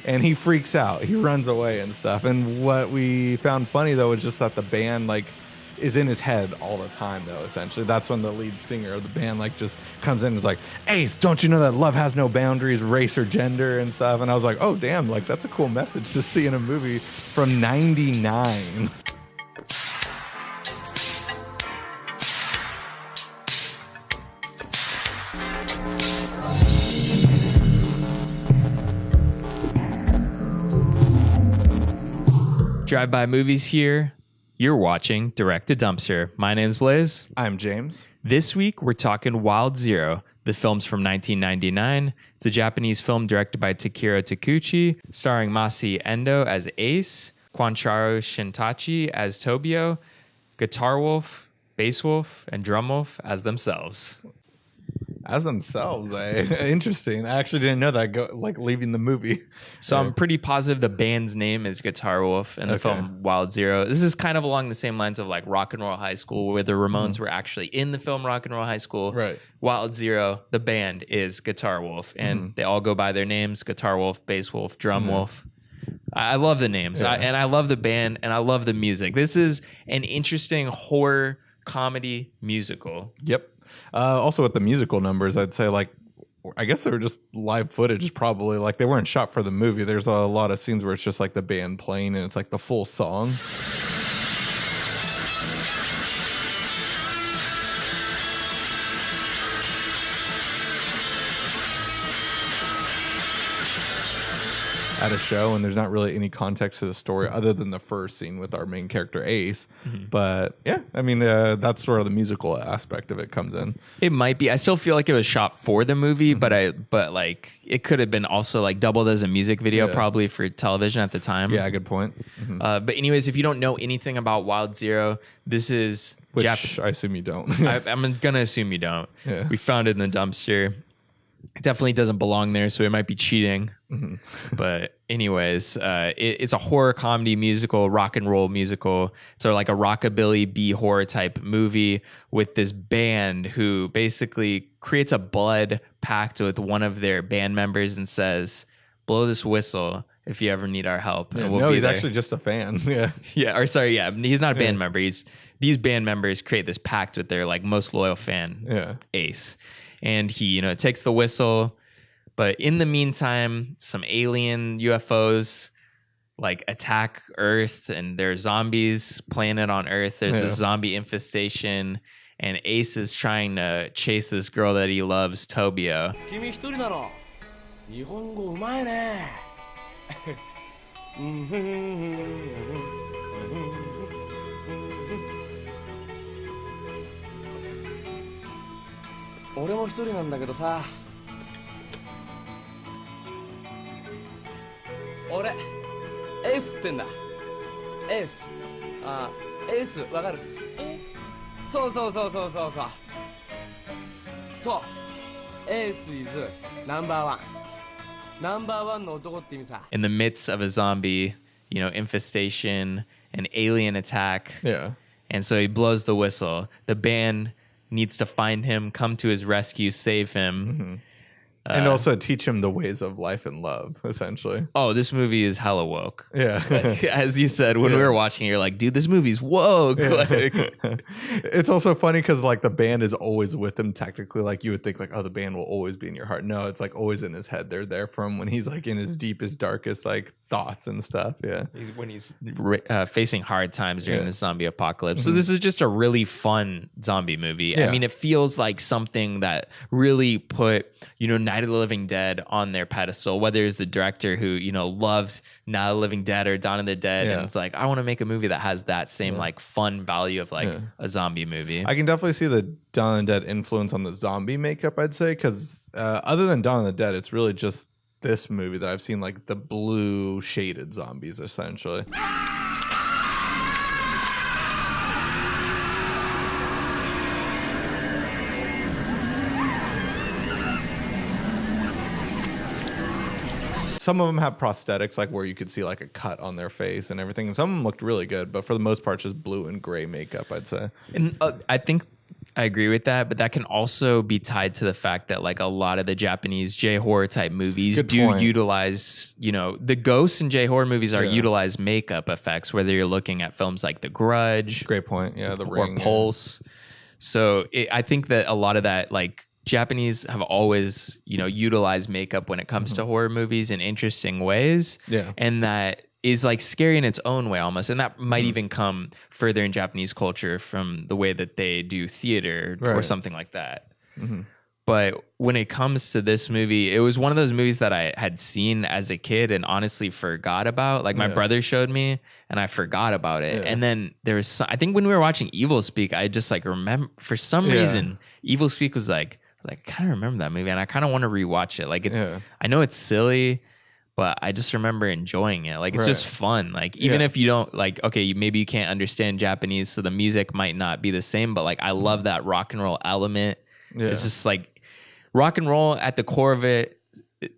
and he freaks out. He runs away and stuff. And what we found funny though is just that the band like is in his head all the time though. Essentially, that's when the lead singer of the band like just comes in and is like, "Ace, don't you know that love has no boundaries, race or gender and stuff?" And I was like, "Oh damn, like that's a cool message to see in a movie from '99." Drive-by movies here. You're watching Direct to Dumpster. My name's Blaise. I'm James. This week, we're talking Wild Zero. The film's from 1999. It's a Japanese film directed by Takiro Takuchi, starring Masi Endo as Ace, Kwancharo Shintachi as Tobio, Guitar Wolf, Bass Wolf, and Drum Wolf as themselves. As themselves, interesting. I actually didn't know that. Like leaving the movie. So I'm pretty positive the band's name is Guitar Wolf in the film Wild Zero. This is kind of along the same lines of like Rock and Roll High School, where the Ramones were actually in the film Rock and Roll High School. Right. Wild Zero, the band is Guitar Wolf, and they all go by their names: Guitar Wolf, Bass Wolf, Drum Wolf. I love the names, and I love the band, and I love the music. This is an interesting horror comedy musical. Yep. Also with the musical numbers, I'd say like, I guess they were just live footage probably. Like they weren't shot for the movie. There's a lot of scenes where it's just like the band playing and it's like the full song. At a show, and there's not really any context to the story other than the first scene with our main character Ace. But yeah, I mean that's sort of the musical aspect of it comes in. It might be. I still feel like it was shot for the movie, but like it could have been also like doubled as a music video probably for television at the time. Yeah, good point. But anyways, if you don't know anything about Wild Zero, this is which I assume you don't. I'm gonna assume you don't. Yeah. We found it in the dumpster. It definitely doesn't belong there, so it might be cheating. But anyways, it's a horror comedy musical, rock and roll musical. So like a rockabilly B horror type movie with this band who basically creates a blood pact with one of their band members and says, "Blow this whistle if you ever need our help." Yeah, and we'll no, be he's there. actually just a fan. He's not a band member. These band members create this pact with their like most loyal fan, Ace. And he, takes the whistle. But in the meantime, some alien UFOs like attack Earth, and there's zombies planet on Earth. There's this zombie infestation, and Ace is trying to chase this girl that he loves, Tobio. 君一人なの。日本語うまいね。俺も一人なんだけどさ。俺、エースってんだ。エース。エースわかる？エース。そう。そう。エース is number one. Number one の男って意味さ。 In the midst of a zombie, infestation, an alien attack. Yeah. And so he blows the whistle. The band needs to find him, come to his rescue, save him. And also teach him the ways of life and love, essentially. Oh, this movie is hella woke. Yeah. Like, as you said, when we were watching, you're like, dude, this movie's woke. Yeah. Like, it's also funny because like the band is always with him technically. Like you would think like, oh, the band will always be in your heart. No, it's like always in his head. They're there for him when he's like in his deepest, darkest like thoughts and stuff. Yeah. When he's facing hard times during the zombie apocalypse. So this is just a really fun zombie movie. Yeah. I mean, it feels like something that really put, Night of the Living Dead on their pedestal, whether it's the director who, loves Night of the Living Dead or Dawn of the Dead. Yeah. And it's like, I want to make a movie that has that same like fun value of like a zombie movie. I can definitely see the Dawn of the Dead influence on the zombie makeup, I'd say, because other than Dawn of the Dead, it's really just this movie that I've seen like the blue shaded zombies, essentially. Some of them have prosthetics, like where you could see like a cut on their face and everything. And some of them looked really good, but for the most part, just blue and gray makeup, I'd say. And I think I agree with that, but that can also be tied to the fact that like a lot of the Japanese J-horror type movies utilize, you know, the ghosts in J-horror movies are utilize makeup effects, whether you're looking at films like The Grudge. Great point. Yeah, The Ring. Or Pulse. So I think that a lot of that, like Japanese have always, you know, utilized makeup when it comes to horror movies in interesting ways. Yeah. And that is like scary in its own way almost. And that might even come further in Japanese culture from the way that they do theater or something like that. But when it comes to this movie, it was one of those movies that I had seen as a kid and honestly forgot about. Like my brother showed me and I forgot about it. And then there was, I think when we were watching Evil Speak, I just like remember for some reason, Evil Speak was like, I kind of remember that movie and I kind of want to rewatch it. Like, I know it's silly, but I just remember enjoying it. Like, it's just fun. Like, even if you don't like, okay, maybe you can't understand Japanese, so the music might not be the same, but like, I love that rock and roll element. It's just like rock and roll at the core of it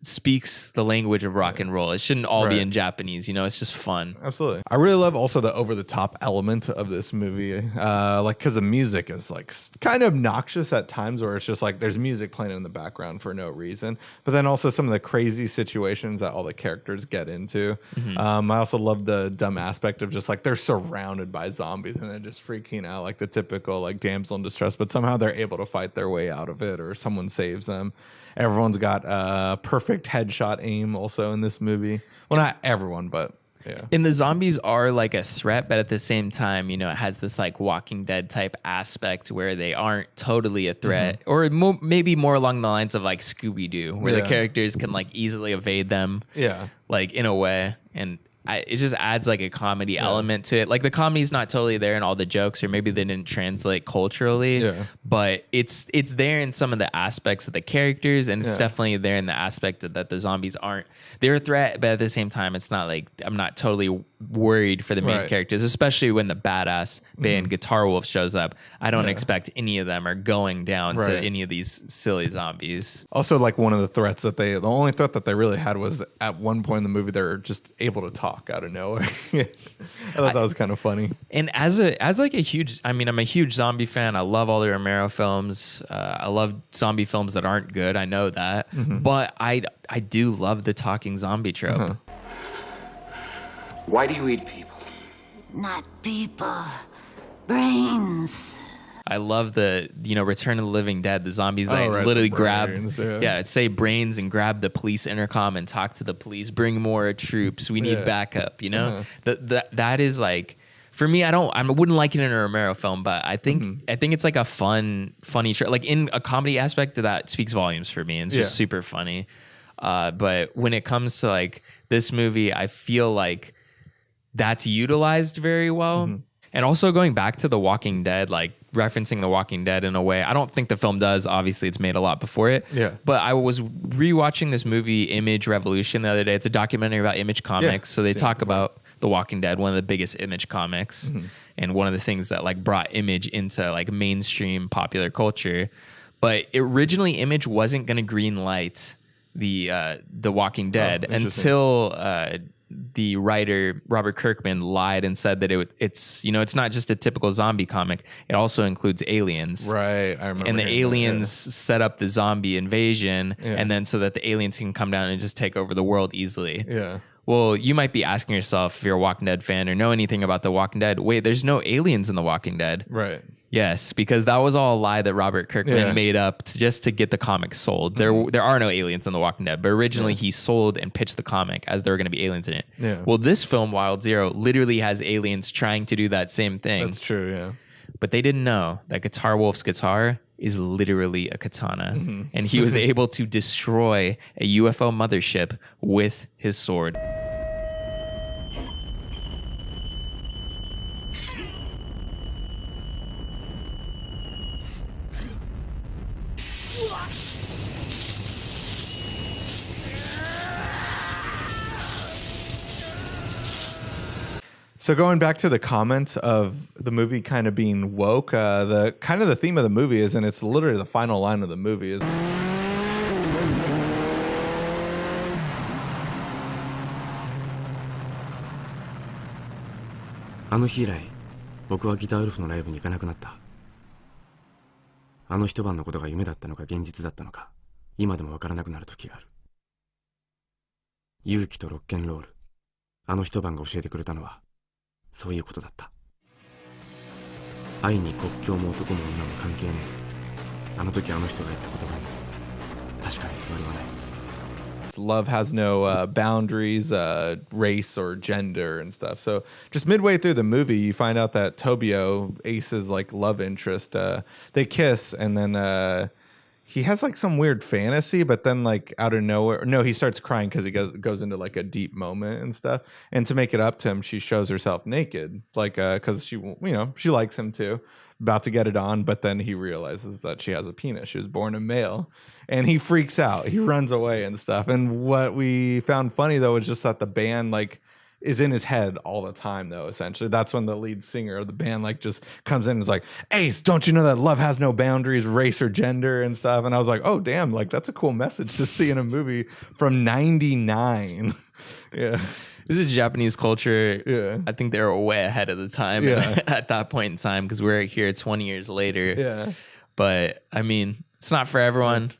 speaks the language of rock and roll. It shouldn't all be in Japanese, you know, it's just fun. Absolutely. I really love also the over the top element of this movie. Like, cause the music is like kind of obnoxious at times where it's just like, there's music playing in the background for no reason, but then also some of the crazy situations that all the characters get into. I also love the dumb aspect of just like, they're surrounded by zombies and they're just freaking out, like the typical like damsel in distress, but somehow they're able to fight their way out of it or someone saves them. Everyone's got perfect headshot aim also in this movie. Well, not everyone, but yeah. And the zombies are like a threat, but at the same time, you know, it has this like Walking Dead type aspect where they aren't totally a threat, or maybe more along the lines of like Scooby-Doo, where the characters can like easily evade them, like in a way. And it just adds like a comedy element to it. Like the comedy's not totally there in all the jokes, or maybe they didn't translate culturally, but it's there in some of the aspects of the characters, and it's definitely there in the aspect that the zombies aren't, they're a threat, but at the same time, it's not like, I'm not totally worried for the main characters, especially when the badass band Guitar Wolf shows up. I don't expect any of them are going down to any of these silly zombies. Also, like one of the threats that the only threat that they really had was at one point in the movie, they're just able to talk out of nowhere. I thought that was kind of funny. And as like a huge, I mean, I'm a huge zombie fan. I love all the Romero films. I love zombie films that aren't good. I know that, but I do love the talking zombie trope. Why do you eat people? Not people, brains. I love the, you know, Return of the Living Dead. The zombies literally grab, say brains and grab the police intercom and talk to the police. Bring more troops. We need backup. You know, that is like, for me, I wouldn't like it in a Romero film, but I think it's like a funny show. Like in a comedy aspect, that speaks volumes for me. And it's just super funny. But when it comes to like this movie, I feel like that's utilized very well. And also going back to The Walking Dead, like referencing The Walking Dead in a way, I don't think the film does. Obviously, it's made a lot before it. But I was rewatching this movie, Image Revolution, the other day. It's a documentary about Image Comics. So they talk about The Walking Dead, one of the biggest Image comics, and one of the things that like brought Image into like mainstream popular culture. But originally, Image wasn't going to green light the Walking Dead until the writer Robert Kirkman lied and said that it's you know, it's not just a typical zombie comic, it also includes aliens. Right, I remember. And the aliens set up the zombie invasion, and then so that the aliens can come down and just take over the world easily. Well, you might be asking yourself, if you're a Walking Dead fan or know anything about The Walking Dead, wait, there's no aliens in The Walking Dead. Right. Yes, because that was all a lie that Robert Kirkman made up just to get the comic sold. There are no aliens in The Walking Dead, but originally he sold and pitched the comic as there were going to be aliens in it. Well, this film, Wild Zero, literally has aliens trying to do that same thing. That's true, yeah. But they didn't know that Guitar Wolf's guitar is literally a katana. And he was able to destroy a UFO mothership with his sword. So going back to the comments of the movie kind of being woke, the kind of the theme of the movie is, and it's literally the final line of the movie is, あの日以来、僕はギターウルフのライブに行かなくなった。あの一晩のことが夢だったのか現実だったのか、今でもわからなくなる時がある。勇気とロッケンロール、あの一晩が教えてくれたのはそういうことだった。愛に国境も男も女も関係ねえ。あの時あの人が言った言葉に確かに偽りはない。Love has no boundaries, race or gender and stuff. So just midway through the movie, you find out that Tobio, Ace's like love interest, they kiss, and then he has like some weird fantasy, but then like out of nowhere, no, he starts crying because he goes into like a deep moment and stuff. And to make it up to him, she shows herself naked, like because she likes him too, about to get it on, but then he realizes that she has a penis. She was born a male. And he freaks out. He runs away and stuff. And what we found funny though was just that the band like is in his head all the time though. Essentially, that's when the lead singer of the band like just comes in and is like, "Ace, don't you know that love has no boundaries, race or gender and stuff?" And I was like, "Oh damn, like that's a cool message to see in a movie from '99." Yeah. This is Japanese culture. Yeah. I think they were way ahead of the time at that point in time, because we're here 20 years later. Yeah. But I mean, it's not for everyone.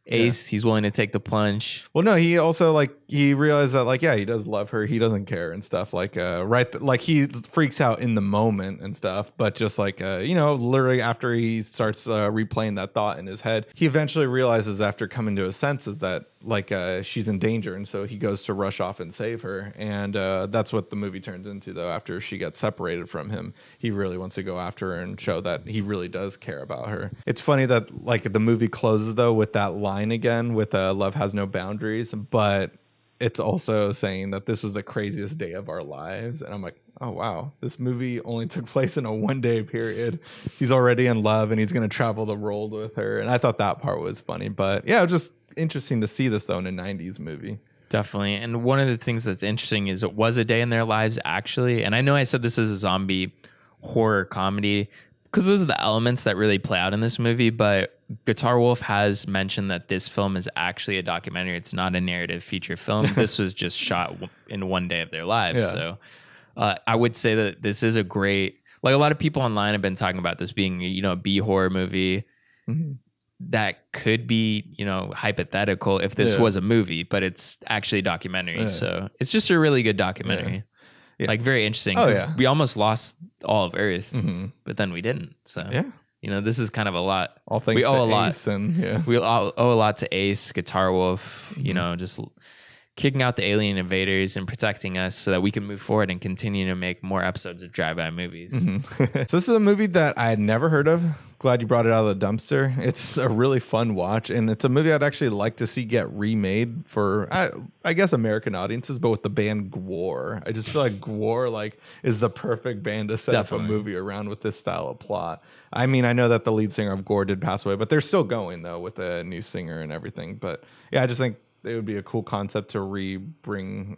Ace, he's willing to take the plunge. Well, no, he also like he realized that like he does love her. He doesn't care and stuff like like he freaks out in the moment and stuff, but just like literally after he starts replaying that thought in his head, he eventually realizes after coming to his senses that like she's in danger, and so he goes to rush off and save her. And that's what the movie turns into though. After she gets separated from him, he really wants to go after her and show that he really does care about her. It's funny that like the movie closes though with that line again with love has no boundaries, but it's also saying that this was the craziest day of our lives. And I'm like, oh wow, this movie only took place in a 1 day period. He's already in love and he's going to travel the world with her. And I thought that part was funny, but yeah, it was just interesting to see this though in a 90s movie. Definitely. And one of the things that's interesting is it was a day in their lives actually. And I know I said this is a zombie horror comedy because those are the elements that really play out in this movie, but Guitar Wolf has mentioned that this film is actually a documentary. It's not a narrative feature film. This was just shot in 1 day of their lives. Yeah. So I would say that this is a great, like a lot of people online have been talking about this being, a B horror movie. Mm-hmm. That could be, hypothetical if this was a movie, but it's actually a documentary. Yeah. So it's just a really good documentary. Yeah. Yeah. Like very interesting. We almost lost all of Earth, but then we didn't. So this is kind of a lot. All things we owe a Ace lot. And we owe a lot to Ace, Guitar Wolf. Just kicking out the alien invaders and protecting us so that we can move forward and continue to make more episodes of drive-by movies. So this is a movie that I had never heard of. Glad you brought it out of the dumpster. It's a really fun watch, and it's a movie I'd actually like to see get remade for, I guess, American audiences, but with the band Gwar. I just feel like Gwar is the perfect band to set up a movie around with this style of plot. I mean, I know that the lead singer of Gwar did pass away, but they're still going though with a new singer and everything. But yeah, I just think it would be a cool concept to bring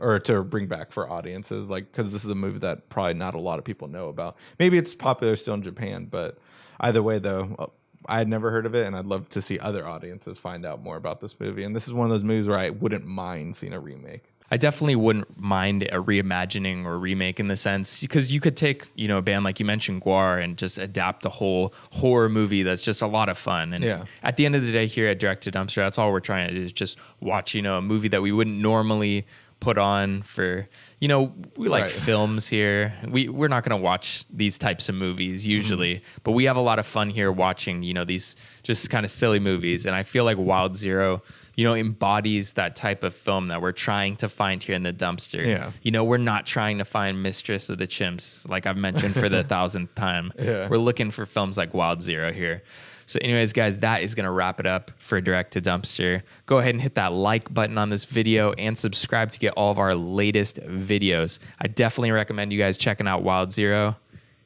back for audiences, because this is a movie that probably not a lot of people know about. Maybe it's popular still in Japan, but either way though, I had never heard of it, and I'd love to see other audiences find out more about this movie. And this is one of those movies where I wouldn't mind seeing a remake. I definitely wouldn't mind a reimagining or remake in the sense, because you could take, a band like you mentioned, Gwar, and just adapt a whole horror movie that's just a lot of fun. And at the end of the day here at Direct to Dumpster, that's all we're trying to do is just watch, a movie that we wouldn't normally put on for, we like films here. We're not going to watch these types of movies usually, but we have a lot of fun here watching, these just kind of silly movies. And I feel like Wild Zero, embodies that type of film that we're trying to find here in the dumpster. Yeah. We're not trying to find Mistress of the Chimps, like I've mentioned for the 1,000th time. Yeah. We're looking for films like Wild Zero here. So anyways, guys, that is going to wrap it up for Direct to Dumpster. Go ahead and hit that like button on this video and subscribe to get all of our latest videos. I definitely recommend you guys checking out Wild Zero,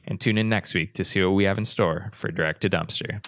and tune in next week to see what we have in store for Direct to Dumpster.